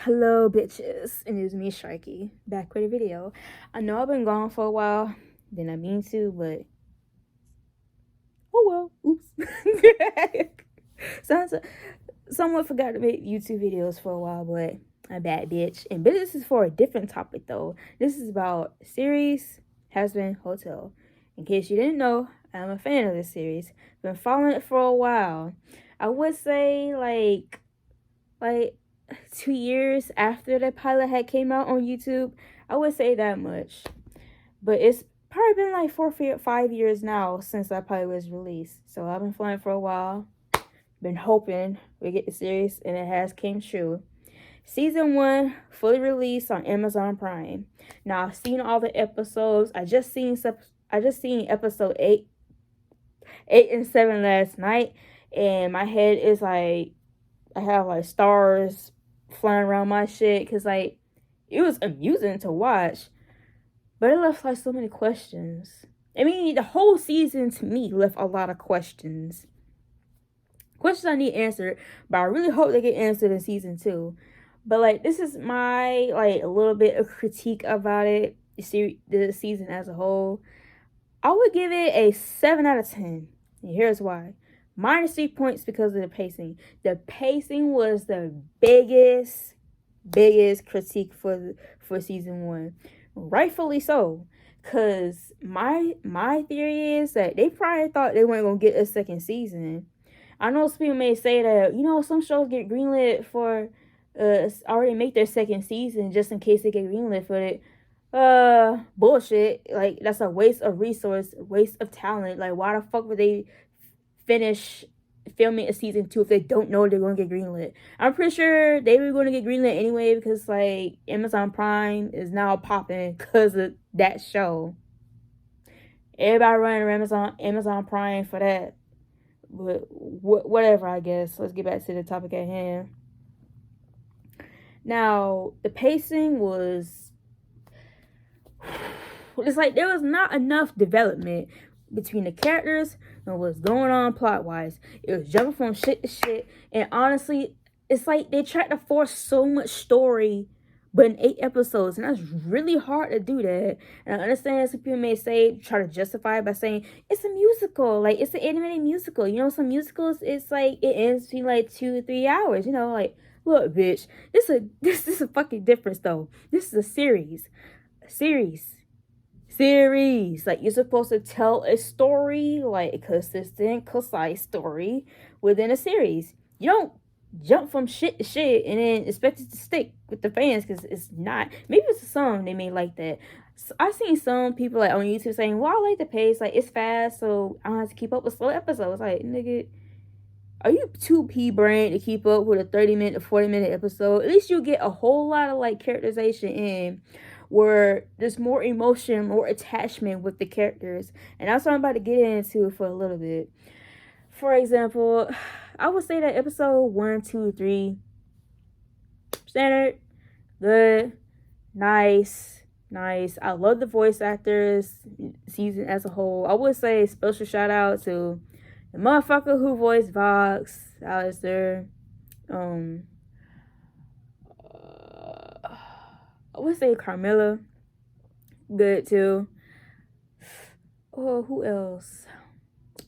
Hello, bitches, and it's me, Sharky, back with a video. I know I've been gone for a while, didn't mean to, but oh well, oops. Sounds somewhat forgot to make YouTube videos for a while, but I'm a bad bitch. But this is for a different topic though. This is about series Hazbin Hotel. In case you didn't know, I'm a fan of this series. Been following it for a while. I would say like 2 years after the pilot had came out on YouTube. I would say that much. But it's probably been like 5 years now since that pilot was released. So I've been flying for a while. Been hoping we get the series, and it has came true. Season 1 fully released on Amazon Prime. Now I've seen all the episodes. I just seen episode 8 and 7 last night, and my head is like, I have like stars flying around my shit, because like it was amusing to watch, but it left like so many questions. I mean, the whole season to me left a lot of questions I need answered, but I really hope they get answered in season 2. But like, this is my like a little bit of critique about it, the season as a whole. I would give it a 7 out of 10, and here's why. -3 points because of the pacing. The pacing was the biggest critique for season 1. Rightfully so. Cause my theory is that they probably thought they weren't gonna get a second season. I know some people may say that, some shows get greenlit for already make their second season just in case they get greenlit for it. Bullshit. Like, that's a waste of resource, waste of talent. Like, why the fuck would they finish filming a season 2 if they don't know they're going to get greenlit? I'm pretty sure they were going to get greenlit anyway, because like Amazon Prime is now popping because of that show. Everybody running Amazon Prime for that. But whatever, I guess. Let's get back to the topic at hand. Now, the pacing was, it's like there was not enough development between the characters and what's going on plot wise. It was jumping from shit to shit, and honestly, it's like they tried to force so much story but in 8 episodes, and that's really hard to do that. And I understand some people may try to justify it by saying it's a musical, like it's an animated musical. Some musicals, it's like it ends between like 2 to 3 hours. Like, look, bitch, this is a fucking difference though. This is a series. Like, you're supposed to tell a story, like a consistent, concise story within a series. You don't jump from shit to shit and then expect it to stick with the fans, because it's not. Maybe it's a song they may like that. So I've seen some people like on YouTube saying, well, I like the pace, like it's fast, so I don't have to keep up with slow episodes. Like, nigga, are you too pea-brain to keep up with a 30-minute to 40-minute episode? At least you get a whole lot of like characterization in, where there's more emotion, more attachment with the characters. And that's what I'm about to get into for a little bit. For example, I would say that episode 1, 2, 3, standard, good, nice. I love the voice actors, season as a whole. I would say special shout out to the motherfucker who voiced Vox, Alistair. I would say Carmilla, good too. Oh, who else?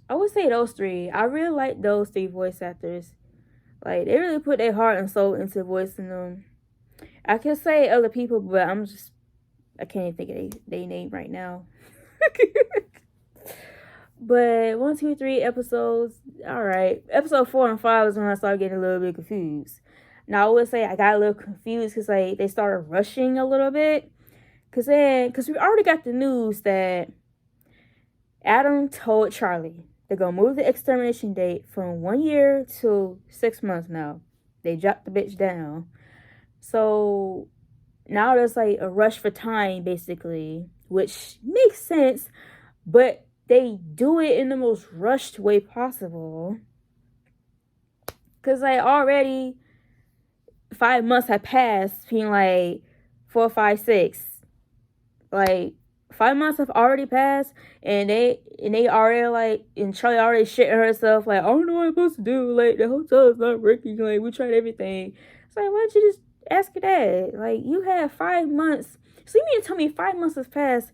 I would say those 3. I really like those 3 voice actors. Like, they really put their heart and soul into voicing them. I can say other people, but I can't even think of their name right now. But 1, 2, 3 episodes, alright. Episode 4 and 5 is when I started getting a little bit confused. Now, I would say I got a little confused because like they started rushing a little bit. Because we already got the news that Adam told Charlie they're going to move the extermination date from 1 year to 6 months now. They dropped the bitch down. So now there's like a rush for time, basically, which makes sense, but they do it in the most rushed way possible. Because like already 5 months have passed between like 4, 5, 6. Like, 5 months have already passed, and they already like, and Charlie already shitting herself like, I don't know what I'm supposed to do. Like, the hotel is not working. Like, we tried everything. It's like, why don't you just Ask your dad. Like, you had 5 months. So you mean to tell me 5 months has passed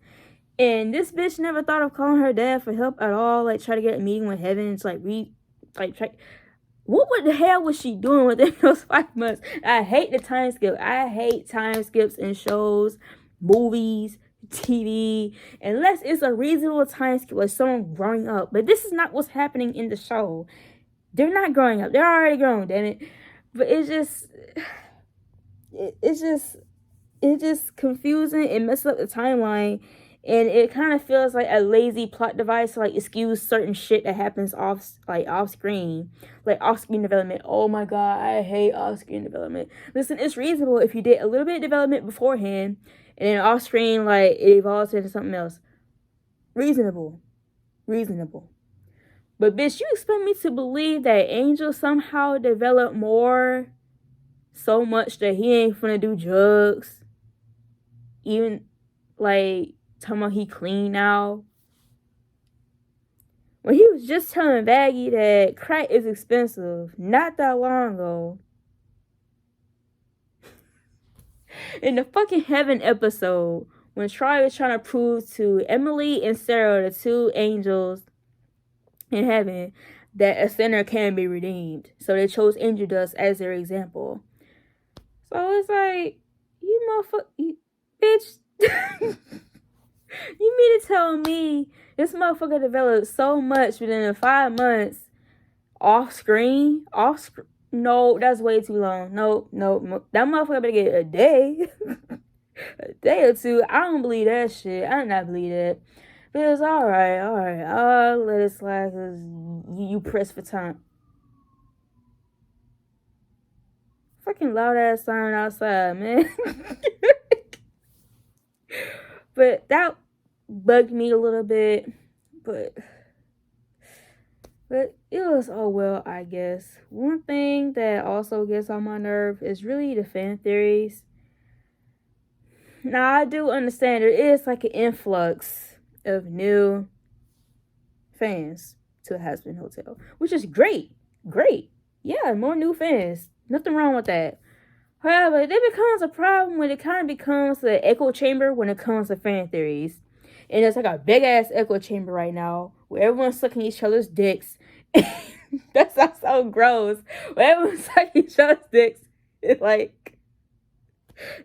and this bitch never thought of calling her dad for help at all? Like, try to get a meeting with heaven to, what the hell was she doing within those 5 months? I hate the time skip. I hate time skips in shows, movies, TV, unless it's a reasonable time skip, like someone growing up. But this is not what's happening in the show. They're not growing up. They're already grown, damn it. But it's just confusing. It messes up the timeline. And it kind of feels like a lazy plot device to like excuse certain shit that happens off screen. Like off screen development. Oh my god, I hate off screen development. Listen, it's reasonable if you did a little bit of development beforehand and then off screen like it evolves into something else. Reasonable. But bitch, you expect me to believe that Angel somehow developed more so much that he ain't finna do drugs? Even like talking about he clean now. When he was just telling Baggy that crack is expensive not that long ago. In the fucking Heaven episode, when Troy was trying to prove to Emily and Sarah, the two angels in heaven, that a sinner can be redeemed. So they chose angel dust as their example. So it's like, you motherfucker, bitch. You mean to tell me this motherfucker developed so much within the 5 months off screen? No, that's way too long. No. That motherfucker better get a day. A day or two. I don't believe that shit. I do not believe that. But it's alright. I'll let it slide because you press for time. Fucking loud ass siren outside, man. But that bugged me a little bit. But it was, oh well, I guess. One thing that also gets on my nerve is really the fan theories. Now, I do understand there is like an influx of new fans to Hazbin Hotel, which is great. Yeah, more new fans. Nothing wrong with that. However, it becomes a problem when it kind of becomes the echo chamber when it comes to fan theories. And it's like a big ass echo chamber right now where everyone's sucking each other's dicks. That sounds so gross. Where everyone's sucking each other's dicks. It's like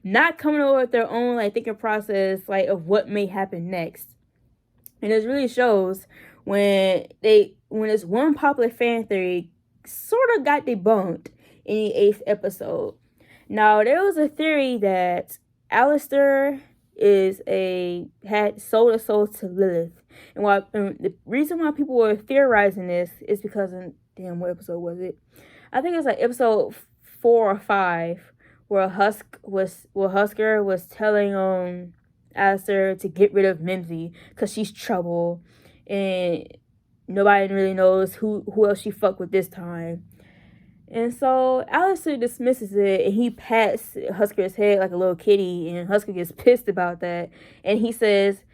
not coming over with their own like thinking process like of what may happen next. And it really shows when this one popular fan theory sort of got debunked in the 8th episode. Now, there was a theory that Alistair had sold a soul to Lilith. And the reason why people were theorizing this is because what episode was it? I think it was like episode 4 or 5 where Husker was telling Alistair to get rid of Mimsy because she's trouble and nobody really knows who else she fucked with this time. And so Alistair dismisses it and he pats Husker's head like a little kitty, and Husker gets pissed about that. And he says,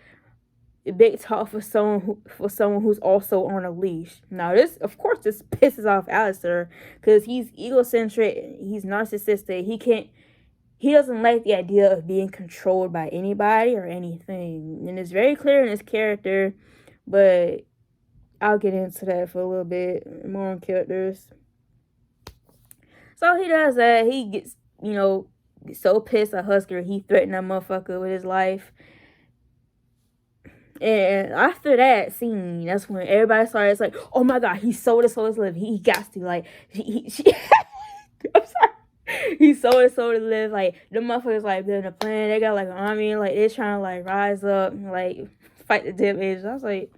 big talk for someone who's also on a leash. Now this pisses off Alistair because he's egocentric, he's narcissistic, he doesn't like the idea of being controlled by anybody or anything. And it's very clear in his character, but I'll get into that for a little bit more on characters. So he does that. He gets, so pissed at Husker, he threatened that motherfucker with his life. And after that scene, that's when everybody started, it's like, oh my god, he sold his soul to live. He got to, like, I'm sorry. He sold his soul to live. Like, the motherfuckers, like, building a plan. They got, like, an army. Like, they're trying to, like, rise up and, like, fight the dim age. I was like,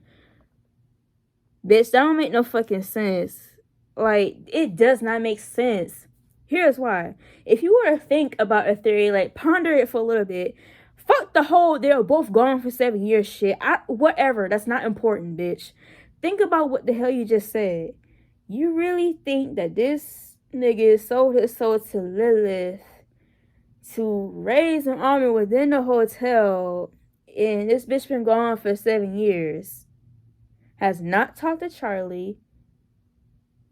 bitch, that don't make no fucking sense. Like, it does not make sense. Here's why. If you were to think about a theory, like, ponder it for a little bit. Fuck the whole, they were both gone for 7 years shit. Whatever, that's not important, bitch. Think about what the hell you just said. You really think that this nigga sold his soul to Lilith to raise an army within the hotel, and this bitch been gone for 7 years, has not talked to Charlie,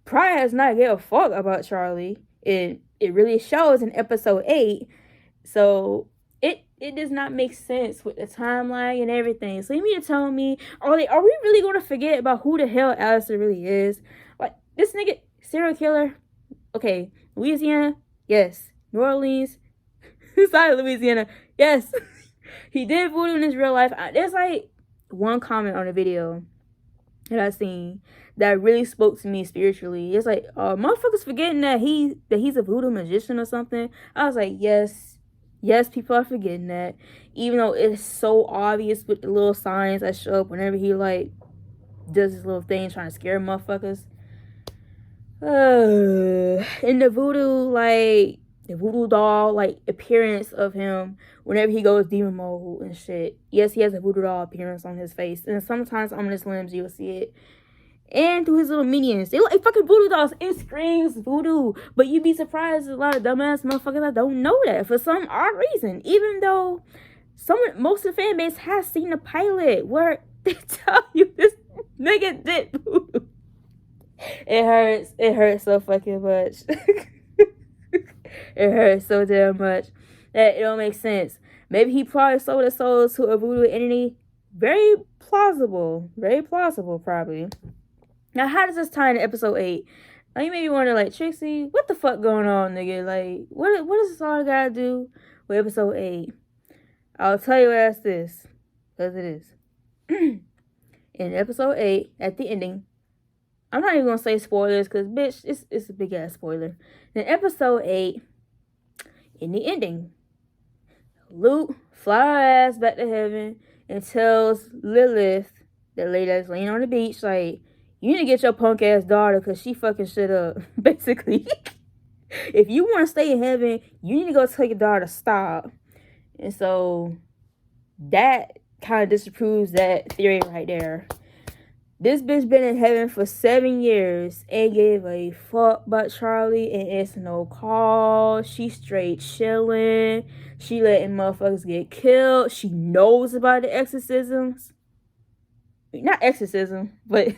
probably has not give a fuck about Charlie, and it really shows in episode 8. So it does not make sense with the timeline and everything. So you mean to tell me, are we really going to forget about who the hell Alistair really is? Like, this nigga, serial killer. Okay, Louisiana, yes. New Orleans, sorry, Louisiana, yes. He did voodoo in his real life. There's like one comment on the video that I seen that really spoke to me spiritually. It's like, motherfuckers forgetting that he's a voodoo magician or something. I was like, yes, people are forgetting that, even though it's so obvious with the little signs that show up whenever he like does his little thing trying to scare motherfuckers. In the voodoo, like the voodoo doll like appearance of him whenever he goes demon mode and shit. Yes, he has a voodoo doll appearance on his face, and sometimes on his limbs you'll see it. And through his little minions, they look like fucking voodoo dolls. It screams voodoo, but you'd be surprised there's a lot of dumbass motherfuckers that don't know that for some odd reason. Even though most of the fan base has seen the pilot where they tell you this nigga did voodoo. It hurts so fucking much. It hurts so damn much that it don't make sense. Maybe he probably sold his soul to a voodoo entity. Very plausible, probably. Now, how does this tie into episode 8? Like, you maybe wonder, like, Trixie, what the fuck going on, nigga? Like, what does this all gotta do with episode 8? I'll tell you that's this, because it is. In episode 8, at the ending, I'm not even gonna say spoilers, because, bitch, it's a big-ass spoiler. In episode 8, in the ending, Luke fly her ass back to heaven and tells Lilith, the lady that's laying on the beach, like, you need to get your punk ass daughter because she fucking shit up. Basically, if you want to stay in heaven, you need to go tell your daughter to stop. And so that kind of disproves that theory right there. This bitch been in heaven for 7 years and gave a fuck about Charlie, and it's no call. She straight chilling. She letting motherfuckers get killed. She knows about the exorcisms. Not exorcism, but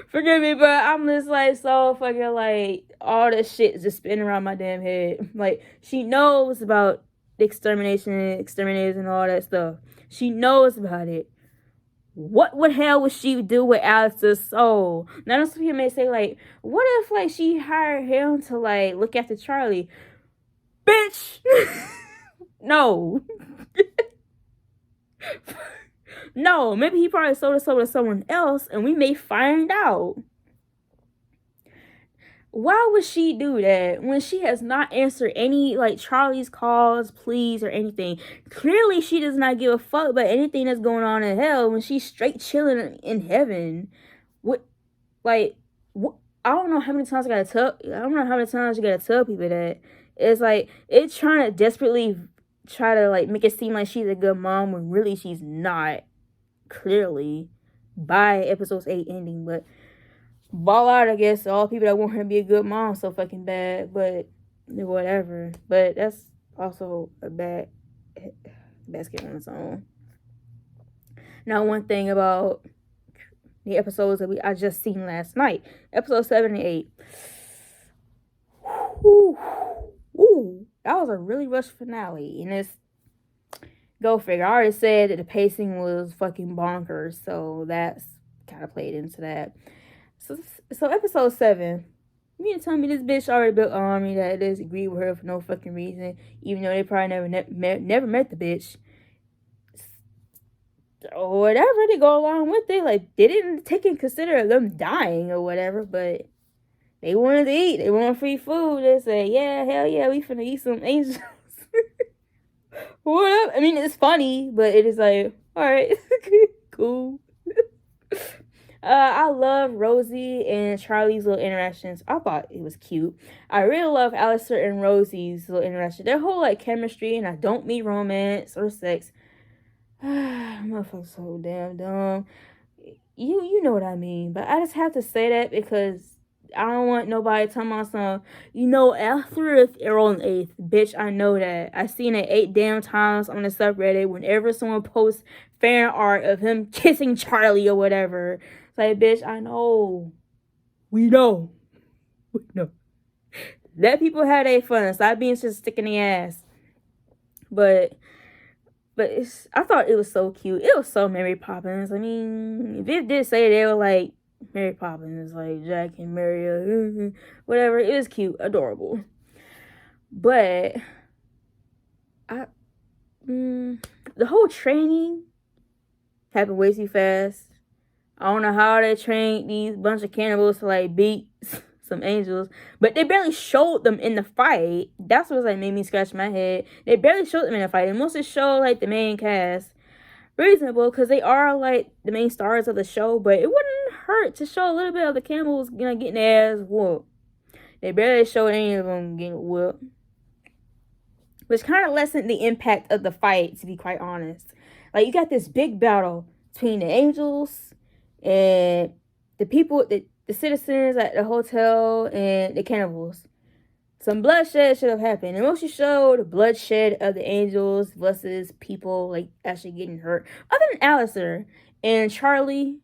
forgive me, but I'm just like so fucking like all this shit is just spinning around my damn head. Like, she knows about the exterminators and all that stuff. She knows about it. What the hell would she do with Alistair's soul? Now, some people may say, like, what if, like, she hired him to, like, look after Charlie? Bitch! No. No, maybe he probably sold his soul to someone else, and we may find out. Why would she do that when she has not answered any, like, Charlie's calls, pleas, or anything? Clearly, she does not give a fuck about anything that's going on in hell when she's straight chilling in heaven. What, like, what? I don't know how many times you gotta tell people that. It's like, it's trying to desperately try to, like, make it seem like she's a good mom when really she's not. Clearly, by episode 8 ending, but ball out, I guess. All people that want her to be a good mom so fucking bad, but whatever. But that's also a bad basket on its own. Now, one thing about the episodes that I just seen last night, episode 7 and 8. Ooh, that was a really rushed finale, and it's go figure. I already said that the pacing was fucking bonkers, so that's kind of played into that. So episode 7, you mean to tell me this bitch already built an army that disagreed with her for no fucking reason, even though they probably never met the bitch, or whatever, they go along with it. Like, they didn't take in consider them dying or whatever, but they wanted to eat. They wanted free food. They say, yeah, hell yeah, we finna eat some angels. What up? I mean, it's funny, but it is like, all right, cool. I love Rosie and Charlie's little interactions. I thought it was cute. I really love Alistair and Rosie's little interaction. Their whole, like, chemistry, and I don't mean romance or sex. Motherfucker's so damn dumb. You know what I mean, but I just have to say that because I don't want nobody talking about some, after April 8th, bitch, I know that. I seen it 8 damn times on the subreddit whenever someone posts fan art of him kissing Charlie or whatever. It's like, bitch, I know. We know. No. Let people have their fun. Stop being just sticking the ass. But I thought it was so cute. It was so Mary Poppins. I mean, if it did say they were like Mary Poppins, like Jack and Mary, whatever, it was cute, adorable. But the whole training happened way too fast. I don't know how they trained these bunch of cannibals to like beat some angels, but they barely showed them in the fight. That's what like made me scratch my head. They barely showed them in the fight. They mostly showed like the main cast. Reasonable, because they are like the main stars of the show, but it wouldn't hurt to show a little bit of the cannibals, getting their ass whooped. They barely showed any of them getting whooped, which kind of lessened the impact of the fight, to be quite honest. Like, you got this big battle between the angels and the people, the citizens at the hotel, and the cannibals. Some bloodshed should have happened. And mostly showed the bloodshed of the angels versus people like actually getting hurt. Other than Alistair and Charlie,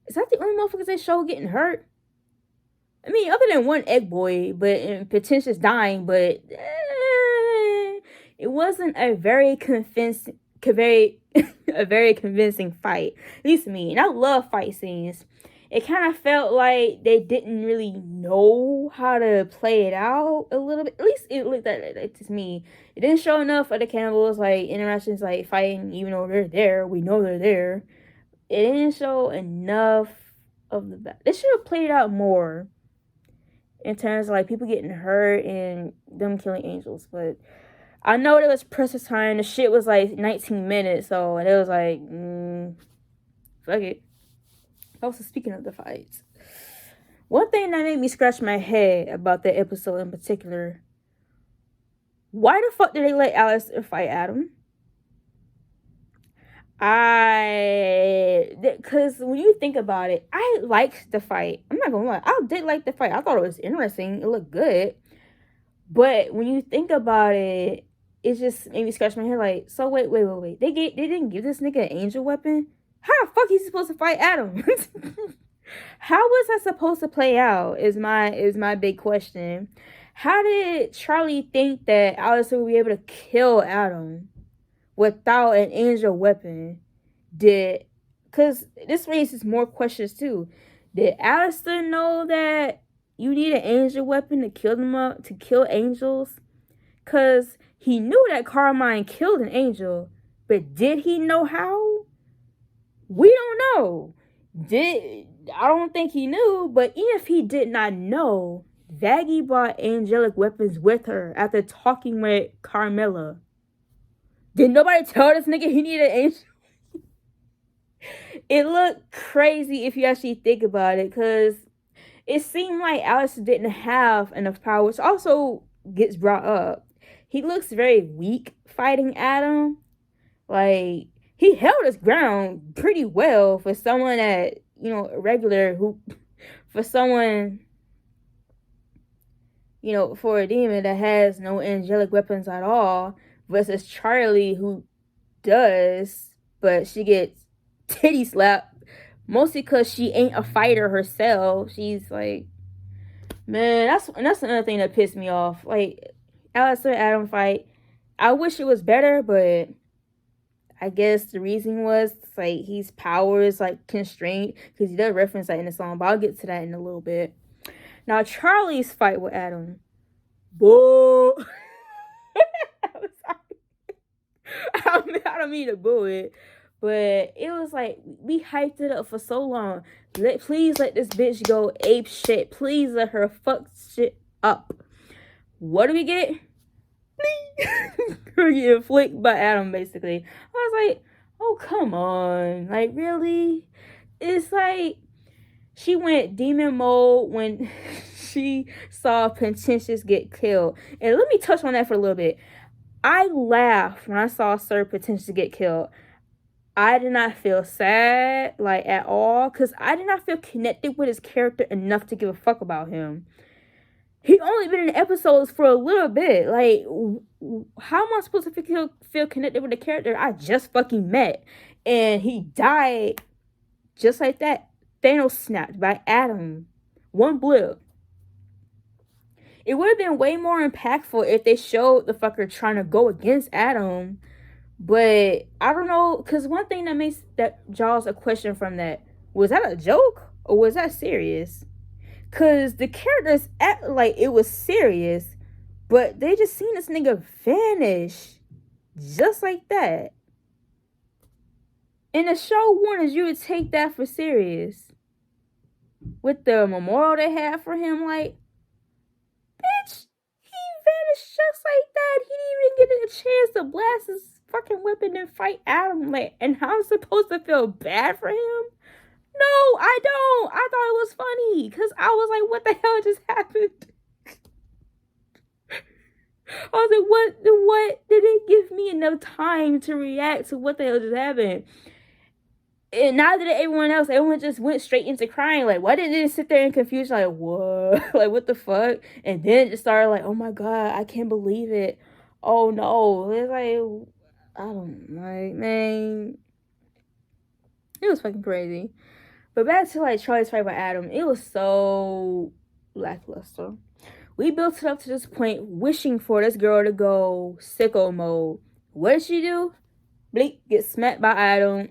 is that the only motherfuckers they show getting hurt? I mean, other than one egg boy, and Potentious dying, but it wasn't a very convincing fight, at least to me. And I love fight scenes. It kind of felt like they didn't really know how to play it out a little bit. At least it looked like to me. It didn't show enough of the cannibals, like, interactions, like, fighting, even though they're there. We know they're there. It didn't show enough of the battle. They should have played it out more in terms of, like, people getting hurt and them killing angels. But I know it was precious time. The shit was, like, 19 minutes, so, and it was like, fuck it. Also, speaking of the fights, one thing that made me scratch my head about that episode in particular, why the fuck did they let Alistair fight Adam? Because when you think about it, I liked the fight. I'm not gonna lie, I did like the fight. I thought it was interesting. It looked good. But when you think about it, it just made me scratch my head like, so wait. They didn't give this nigga an angel weapon? How the fuck is he supposed to fight Adam? How was that supposed to play out is my big question. How did Charlie think that Alistair would be able to kill Adam without an angel weapon? Because this raises more questions too. Did Alistair know that you need an angel weapon to kill them up, to kill angels? Because he knew that Carmine killed an angel, but did he know how? We don't know. I don't think he knew, but even if he did not know, Vaggie brought angelic weapons with her after talking with Carmilla. Did nobody tell this nigga he needed an angel? It looked crazy if you actually think about it, because it seemed like Alice didn't have enough power, which also gets brought up. He looks very weak fighting Adam. Like, he held his ground pretty well for someone that, regular, for someone, for a demon that has no angelic weapons at all, versus Charlie, who does, but she gets titty slapped, mostly because she ain't a fighter herself. She's like, man, that's another thing that pissed me off. Like, Alistair Adam fight, I wish it was better, but I guess the reason was, like, his power is, like, constrained, because he does reference that in the song, but I'll get to that in a little bit. Now, Charlie's fight with Adam. Boo! I'm sorry. I don't mean to boo it, but it was like, we hyped it up for so long. Please let this bitch go ape shit. Please let her fuck shit up. What do we get? Her getting flicked by Adam, basically. I was like, oh, come on. Like, really? It's like, she went demon mode when she saw Potentious get killed. And let me touch on that for a little bit. I laughed when I saw Sir Potentious get killed. I did not feel sad, like, at all, because I did not feel connected with his character enough to give a fuck about him. He only been in the episodes for a little bit. Like, how am I supposed to feel connected with the character I just fucking met? And he died just like that. Thanos snapped by Adam. One blip. It would have been way more impactful if they showed the fucker trying to go against Adam. But I don't know, because one thing that draws a question from that, was that a joke or was that serious? Because the characters act like it was serious, but they just seen this nigga vanish just like that. And the show wanted you to take that for serious. With the memorial they had for him, like, bitch, he vanished just like that. He didn't even get a chance to blast his fucking weapon and fight Adam. Like, and how I'm supposed to feel bad for him? No, I don't. I thought it was funny because I was like, what the hell just happened? I was like, what? Did it give me enough time to react to what the hell just happened? And neither did everyone just went straight into crying. Like, why didn't they sit there in confusion? Like, what? Like, what the fuck? And then it just started like, oh my God, I can't believe it. Oh no. It's like, I don't like, man. It was fucking crazy. But back to like Charlie's fight with Adam, it was so lackluster. We built it up to this point, wishing for this girl to go sicko mode. What did she do? Bleak, get smacked by Adam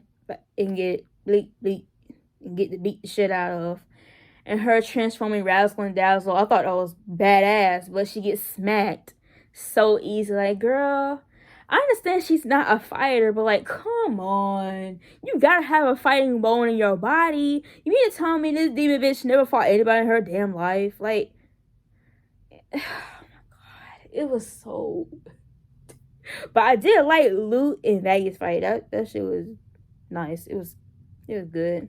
and get bleak, and get to beat the shit out of. And her transforming Razzle and Dazzle, I thought that was badass, but she gets smacked so easy. Like, girl, I understand she's not a fighter, but like, come on. You gotta have a fighting bone in your body. You mean to tell me this demon bitch never fought anybody in her damn life? Like, oh my God, it was so. But I did like Lute and Maggie's fight. That shit was nice. It was good.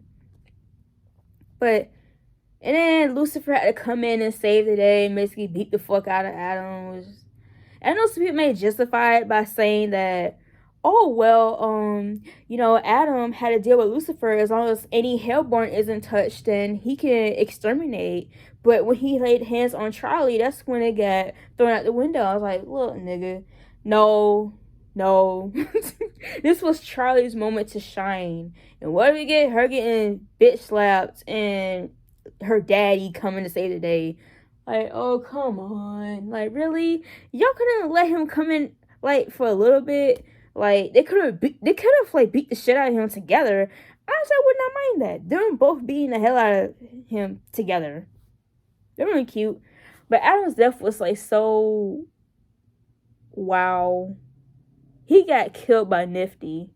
But and then Lucifer had to come in and save the day and basically beat the fuck out of Adam. I know some people may justify it by saying that, oh well, Adam had to deal with Lucifer. As long as any Hellborn isn't touched, then he can exterminate. But when he laid hands on Charlie, that's when it got thrown out the window. I was like, look, nigga, no. This was Charlie's moment to shine. And what do we get? Her getting bitch slapped and her daddy coming to save the day. Like, oh, come on. Like, really? Y'all couldn't let him come in, like, for a little bit? Like, they could have, like, beat the shit out of him together. Honestly, I would not mind that. Them both beating the hell out of him together. They're really cute. But Adam's death was, like, so... wow. He got killed by Nifty.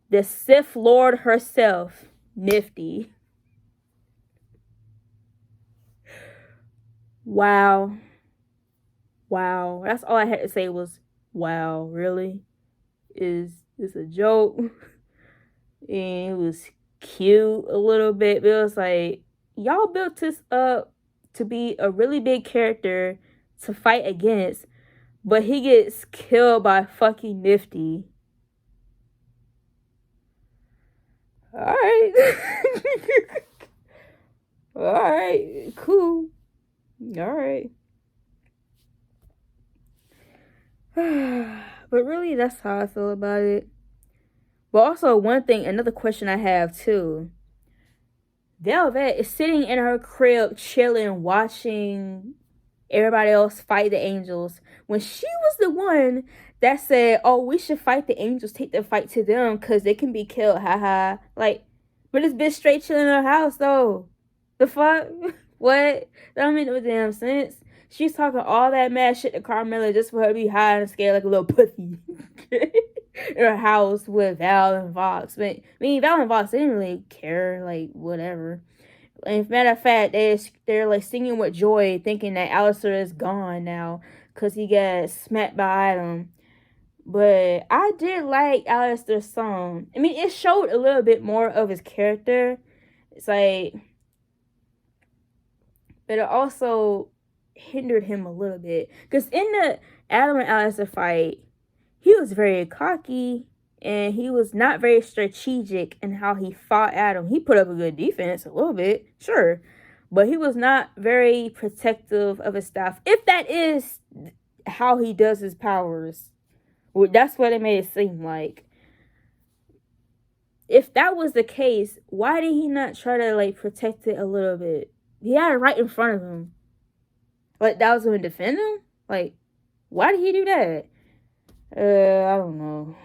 The Sith Lord herself, Nifty. Wow. That's all I had to say was, wow, really? Is this a joke? And it was cute a little bit, but it was like, y'all built this up to be a really big character to fight against, but he gets killed by fucking Nifty. Alright. Alright, cool. Alright. But really, that's how I feel about it. But also, another question I have too. Velvet is sitting in her crib, chilling, watching everybody else fight the angels, when she was the one that said, oh, we should fight the angels, take the fight to them, because they can be killed, haha. Like, but this bitch straight chilling in her house, though. The fuck? What? That don't make no damn sense. She's talking all that mad shit to Carmela just for her to be high and scared like a little pussy. In her house with Val and Vox. But, I mean, Val and Vox, they didn't really care, like, whatever. And matter of fact, they're like singing with joy, thinking that Alistair is gone now because he got smacked by Adam. But I did like Alistair's song. I mean, it showed a little bit more of his character. It's like, but it also hindered him a little bit, because in the Adam and Alistair fight, he was very cocky. And he was not very strategic in how he fought Adam. He put up a good defense, a little bit, sure. But he was not very protective of his staff. If that is how he does his powers. Well, that's what it made it seem like. If that was the case, why did he not try to, like, protect it a little bit? He had it right in front of him. Like, that was going to defend him? Like, why did he do that? I don't know.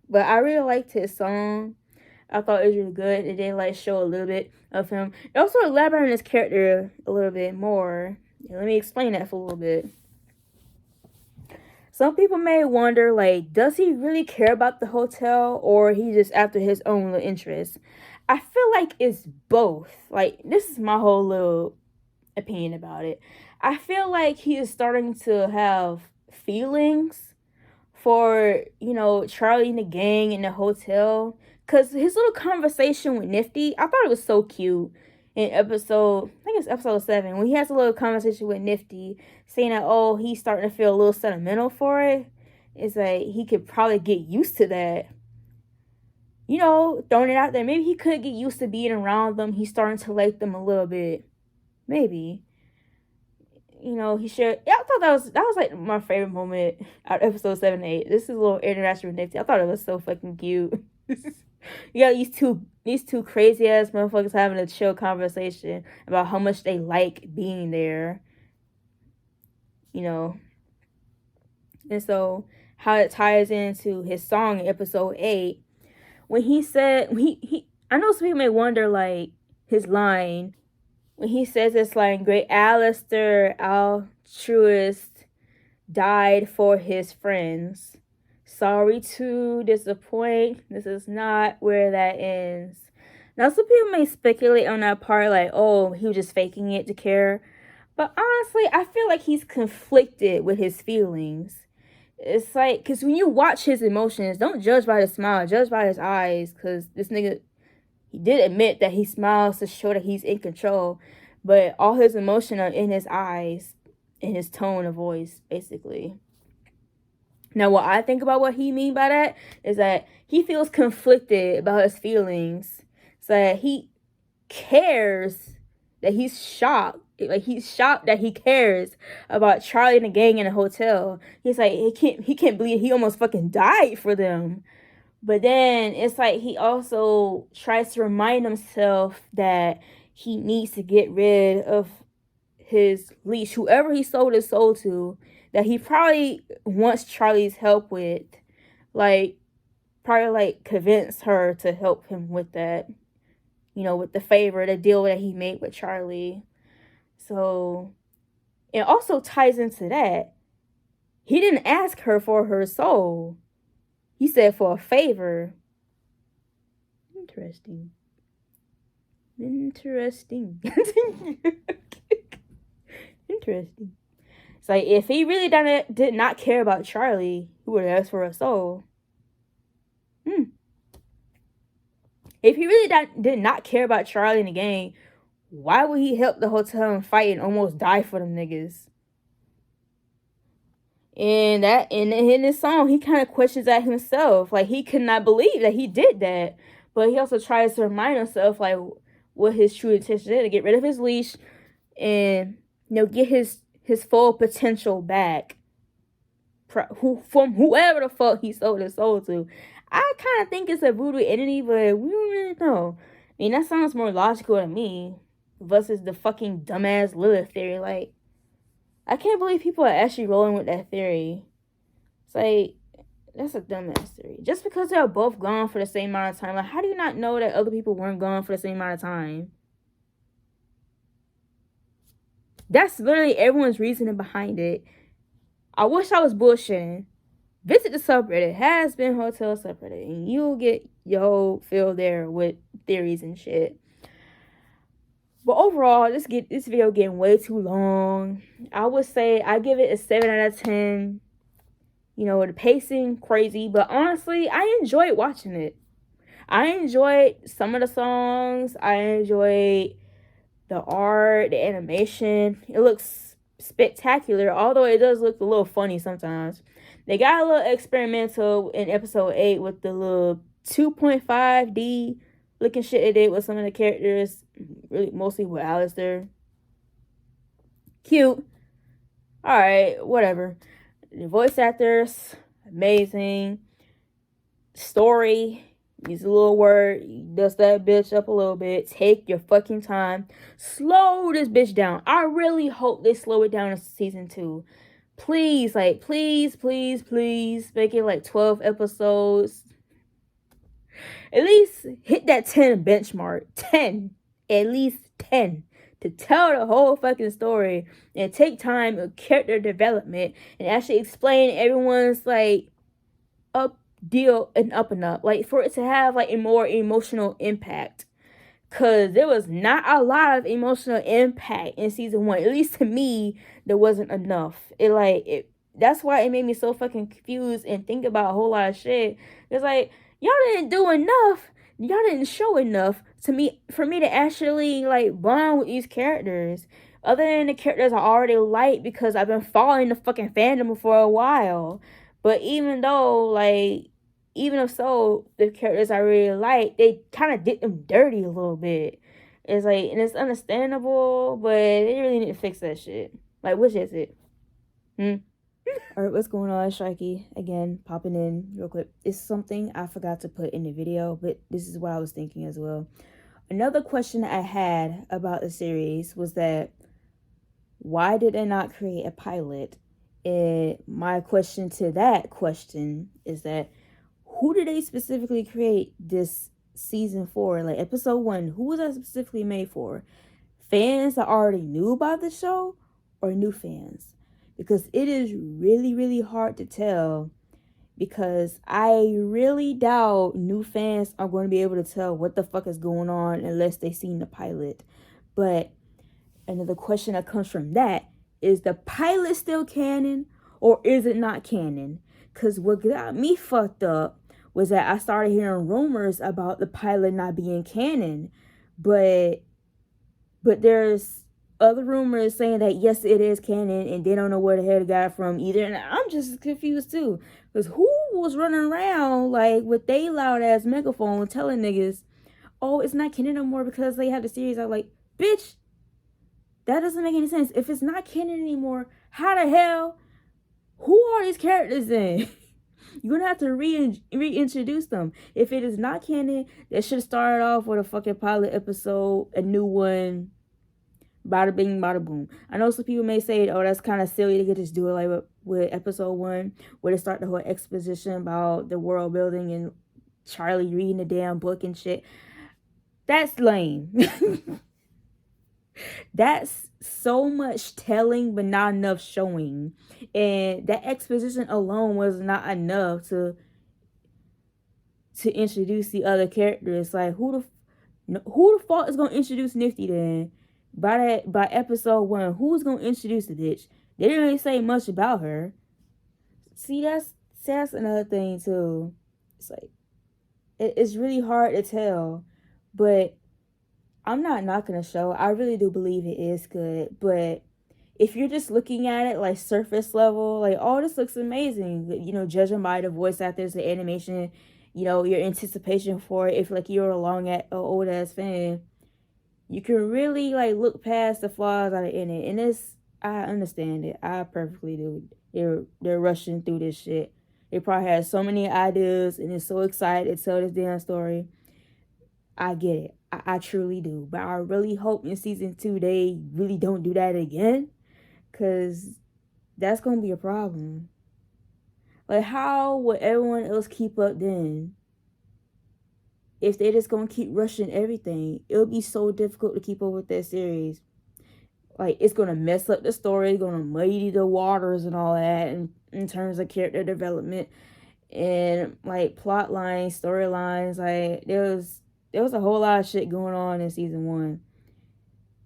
But I really liked his song. I thought it was really good. It did like show a little bit of him. It also elaborated on his character a little bit more. Let me explain that for a little bit. Some people may wonder, like, does he really care about the hotel, or he just after his own little interest? I feel like it's both. Like, this is my whole little opinion about it. I feel like he is starting to have feelings for, you know, Charlie and the gang in the hotel. Because his little conversation with Nifty, I thought it was so cute in episode, I think it's episode 7, when he has a little conversation with Nifty, saying that, oh, he's starting to feel a little sentimental for it. It's like, he could probably get used to that. You know, throwing it out there. Maybe he could get used to being around them. He's starting to like them a little bit. Maybe. You know, he should. Yeah, I thought that was like my favorite moment out of episode 7 and 8. This is a little interaction with Nifty. I thought it was so fucking cute. You got these two crazy ass motherfuckers having a chill conversation about how much they like being there. You know. And so how it ties into his song in episode 8. When he said he I know some people may wonder, like, his line when he says this line, great Alistair altruist died for his friends. Sorry to disappoint. This is not where that ends. Now, some people may speculate on that part, like, oh, he was just faking it to care. But honestly, I feel like he's conflicted with his feelings. It's like, because when you watch his emotions, don't judge by his smile, judge by his eyes. Because this nigga, he did admit that he smiles to show that he's in control. But all his emotion are in his eyes, in his tone of voice, basically. Now, what I think about what he mean by that is that he feels conflicted about his feelings. So that he cares, that he's shocked. Like, he's shocked that he cares about Charlie and the gang in a hotel. He's like, he can't believe he almost fucking died for them. But then it's like he also tries to remind himself that he needs to get rid of his leash, whoever he sold his soul to, that he probably wants Charlie's help with. Like, probably like convince her to help him with that, you know, with the favor, the deal that he made with Charlie. So it also ties into that. He didn't ask her for her soul. He said for a favor. Interesting. Interesting. It's like, if he really did not care about Charlie, he would have asked for a soul. If he really did not care about Charlie and the gang, why would he help the hotel and fight and almost die for them niggas? And that in this song, he kind of questions that himself. Like, he could not believe that he did that. But he also tries to remind himself, like, what his true intention is, to get rid of his leash and, you know, get his full potential back from whoever the fuck he sold his soul to. I kind of think it's a voodoo entity, but we don't really know. I mean, that sounds more logical to me versus the fucking dumbass Lilith theory. Like, I can't believe people are actually rolling with that theory. It's like, that's a dumbass theory. Just because they're both gone for the same amount of time, like, how do you not know that other people weren't gone for the same amount of time? That's literally everyone's reasoning behind it. I wish I was bullshitting. Visit the subreddit, Hazbin Hotel subreddit, and you'll get your whole fill there with theories and shit. But overall, this video getting way too long. I would say I give it a 7 out of 10. You know, the pacing, crazy. But honestly, I enjoyed watching it. I enjoyed some of the songs. I enjoyed the art, the animation. It looks spectacular, although it does look a little funny sometimes. They got a little experimental in episode 8 with the little 2.5D looking shit they did with some of the characters, really mostly with Alistair. Cute. Alright, whatever. The voice actors, amazing. Story, use a little word, dust that bitch up a little bit. Take your fucking time. Slow this bitch down. I really hope they slow it down in season 2. Please, like, please, please, please make it like 12 episodes. At least hit that 10 benchmark. 10. At least 10. To tell the whole fucking story and take time of character development and actually explain everyone's like up deal and up. Like for it to have like a more emotional impact. Cause there was not a lot of emotional impact in season 1. At least to me, there wasn't enough. That's why it made me so fucking confused and think about a whole lot of shit. It's like, y'all didn't do enough. Y'all didn't show enough for me to actually like bond with these characters. Other than the characters I already like because I've been following the fucking fandom for a while. But even if so, the characters I really like, they kind of did them dirty a little bit. It's like, and it's understandable, but they really need to fix that shit. Like, which is it? Alright, what's going on, Sharky? Again, popping in real quick. It's something I forgot to put in the video, but this is what I was thinking as well. Another question I had about the series was that, why did they not create a pilot? And my question to that question is that, who did they specifically create this season for? Like episode 1, who was that specifically made for? Fans that already knew about the show or new fans? Because it is really, really hard to tell, because I really doubt new fans are going to be able to tell what the fuck is going on unless they've seen the pilot. But another question that comes from that is, the pilot still canon or is it not canon? Because what got me fucked up was that I started hearing rumors about the pilot not being canon, but there's other rumors saying that yes, it is canon, and they don't know where the hell they got it from either. And I'm just confused too, because who was running around like with they loud ass megaphone telling niggas, oh, it's not canon no more because they have the series? I'm like, bitch, that doesn't make any sense. If it's not canon anymore, how the hell, who are these characters then? You're gonna have to reintroduce them. If it is not canon, they should have started off with a fucking pilot episode, a new one. Bada bing, bada boom. I know some people may say, oh, that's kind of silly. They could just do it like with episode 1, where they start the whole exposition about the world building and Charlie reading the damn book and shit. That's lame. That's so much telling, but not enough showing. And that exposition alone was not enough to introduce the other characters. Like, who the fuck is gonna introduce Nifty then? By episode 1, who's gonna introduce the bitch? They didn't really say much about her. See, that's another thing too. It's like, it's really hard to tell, but I'm not knocking the show. I really do believe it is good, but if you're just looking at it like surface level, like, oh, this looks amazing, you know, judging by the voice actors, the animation, you know, your anticipation for it, if like you're an old ass fan, you can really like look past the flaws that are in it. And I understand it. I perfectly do. They're rushing through this shit. They probably had so many ideas and they're so excited to tell this damn story. I get it. I truly do. But I really hope in season 2 they really don't do that again, because that's going to be a problem. Like, how would everyone else keep up then? If they just going to keep rushing everything, it'll be so difficult to keep up with that series. Like, it's going to mess up the story. It's going to muddy the waters and all that in terms of character development and like plot lines, storylines. Like, there was a whole lot of shit going on in season 1.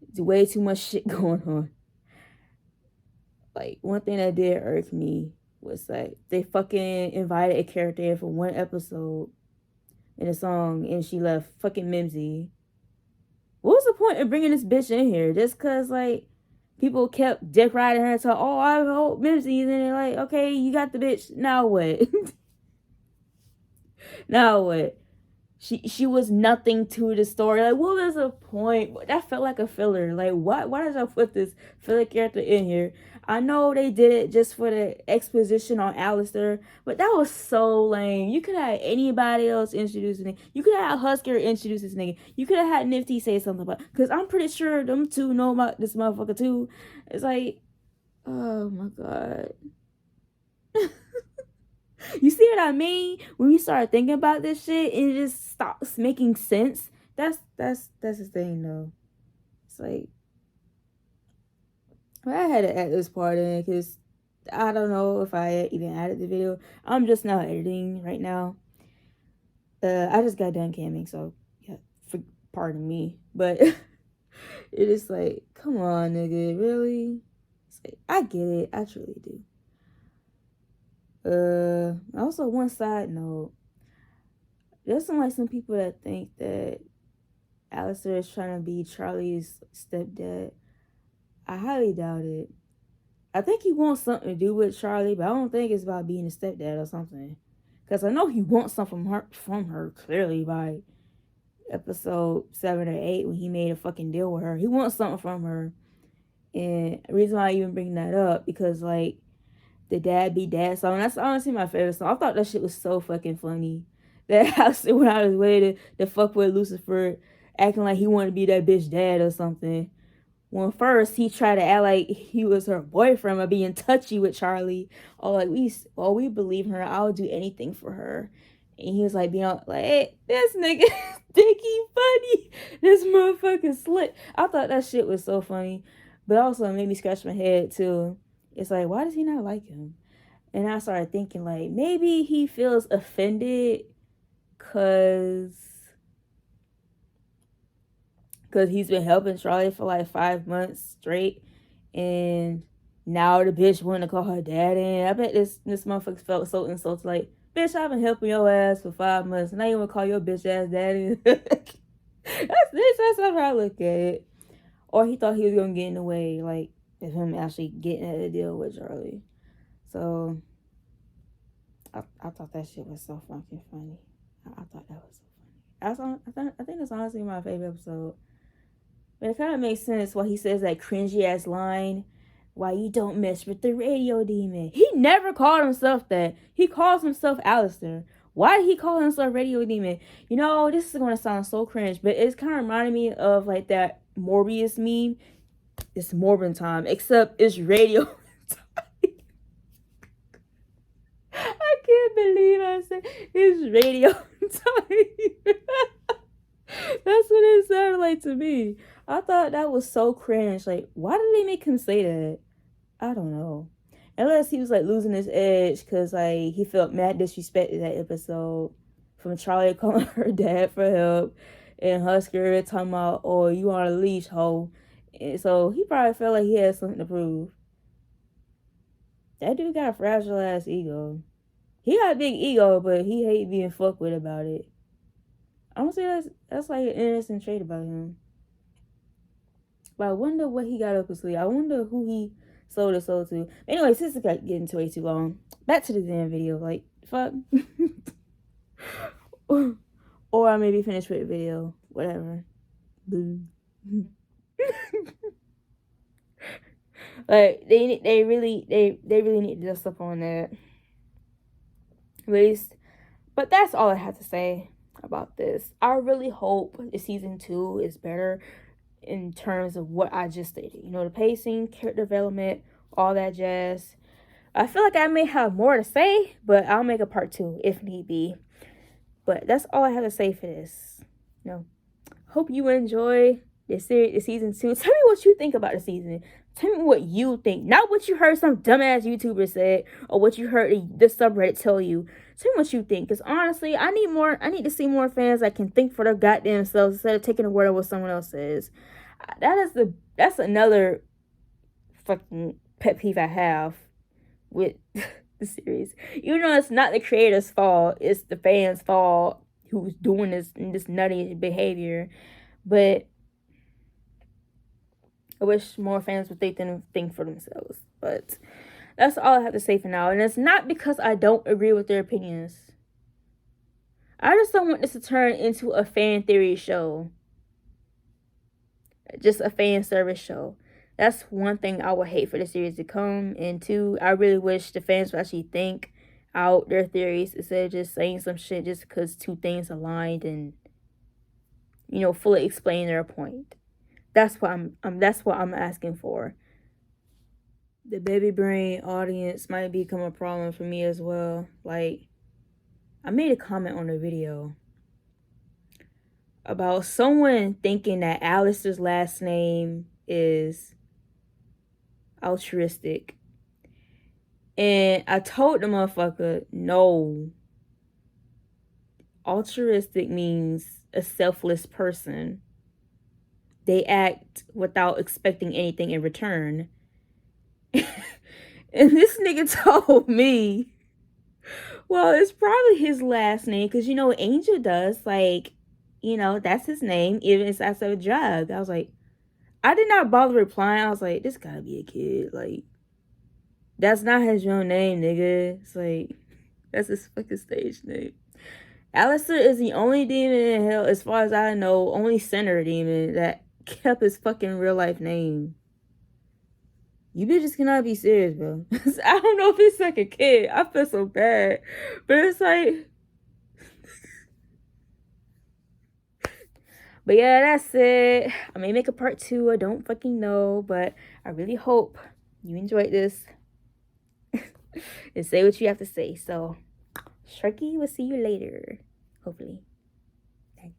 It's way too much shit going on. Like, one thing that did irk me was like, they fucking invited a character in for 1 episode in a song and she left. Fucking Mimsy. What was the point of bringing this bitch in here? Just cause like people kept dick riding her and talking, oh, I hope Mimsy, and then they're like, okay, you got the bitch, now what? Now what? She was nothing to the story. Like, what was the point? That felt like a filler. Like, why did y'all put this filler character in here? I know they did it just for the exposition on Alistair, but that was so lame. You could have anybody else introduce it. You could have Husker introduce this nigga. You could have had Nifty say something about, because I'm pretty sure them two know about this motherfucker too. It's like, oh my god. You see what I mean? When you start thinking about this shit and it just stops making sense. That's the thing though. It's like, I had to add this part in because I don't know if I even added the video. I'm just now editing right now. I just got done camming, so yeah, pardon me. But it is like, come on, nigga, really? It's like, I get it, I truly do. Also, one side note, there's some people that think that Alistair is trying to be Charlie's stepdad. I highly doubt it. I think he wants something to do with Charlie, but I don't think it's about being a stepdad or something. Because I know he wants something from her clearly by episode 7 or 8 when he made a fucking deal with her. He wants something from her. And the reason why I even bring that up, because like the Dad Be Dad song, that's honestly my favorite song. I thought that shit was so fucking funny. That I went out of his way to fuck with Lucifer, acting like he wanted to be that bitch dad or something. When first he tried to act like he was her boyfriend by being touchy with Charlie. Or like, we believe her. I'll do anything for her. And he was like, being like, hey, this nigga think he funny. This motherfucker slick. I thought that shit was so funny. But also it made me scratch my head too. It's like, why does he not like him? And I started thinking like, maybe he feels offended because he's been helping Charlie for like 5 months straight, and now the bitch wanted to call her dad in. I bet this motherfucker felt so insulted, like, bitch, I've been helping your ass for 5 months, and now you want to call your bitch ass daddy. That's how I look at it. Or he thought he was gonna get in the way, like, of him actually getting at a deal with Charlie. So I thought that shit was so fucking funny. I thought that was so funny. I think that's honestly my favorite episode. But it kind of makes sense why he says that cringy ass line, why you don't mess with the radio demon. He never called himself that. He calls himself Alistair. Why did he call himself radio demon? You know, this is going to sound so cringe, but it's kind of reminding me of like that Morbius meme. It's Morbin time, except it's radio time. I can't believe I said it's radio time. That's what it sounded like to me. I thought that was so cringe. Like, why did they make him say that? I don't know. Unless he was like losing his edge because like he felt mad disrespected that episode from Charlie calling her dad for help and Husker talking about, oh, you on a leash, ho. And so he probably felt like he had something to prove. That dude got a fragile ass ego. He got a big ego, but he hate being fucked with about it. Honestly, that's like an innocent trait about him. But I wonder what he got up his sleeve. I wonder who he sold his soul to. Anyway, since it's getting way too long, back to the damn video. Like, fuck. Or I maybe finish with the video. Whatever. Boom. Like, they really need to dust up on that. At least. But that's all I have to say about this. I really hope the season 2 is better in terms of what I just stated. You know, the pacing, character development, all that jazz. I feel like I may have more to say, but I'll make a part 2 if need be. But that's all I have to say for this. You know, hope you enjoy the season 2. Tell me what you think about the season. Tell me what you think. Not what you heard some dumbass YouTuber say or what you heard the subreddit tell you. Tell me what you think. Because honestly, I need to see more fans that can think for their goddamn selves instead of taking the word of what someone else says. That's another fucking pet peeve I have with the series. Even though it's not the creator's fault, it's the fans' fault who's doing this nutty behavior. But I wish more fans would think for themselves. But that's all I have to say for now. And it's not because I don't agree with their opinions. I just don't want this to turn into a fan theory show. Just a fan service show. That's one thing I would hate for the series to come. And two, I really wish the fans would actually think out their theories instead of just saying some shit just because two things aligned and, you know, fully explain their point. That's what that's what I'm asking for. The baby brain audience might become a problem for me as well. Like, I made a comment on the video about someone thinking that Alistair's last name is altruistic. And I told the motherfucker, no. Altruistic means a selfless person. They act without expecting anything in return. And this nigga told me, well, it's probably his last name, because you know what Angel does, like, you know, that's his name, even if it's a drug. I was like, I did not bother replying. I was like, this gotta be a kid. Like, that's not his real name, nigga. It's like, that's his fucking stage name. Alistair is the only demon in hell, as far as I know, only center demon that kept his fucking real life name. You bitches cannot be serious, bro. I don't know if it's like a kid. I feel so bad. But it's like... But yeah, that's it. I may make a part 2. I don't fucking know. But I really hope you enjoyed this. And say what you have to say. So, Sharky, we'll see you later. Hopefully. Bye.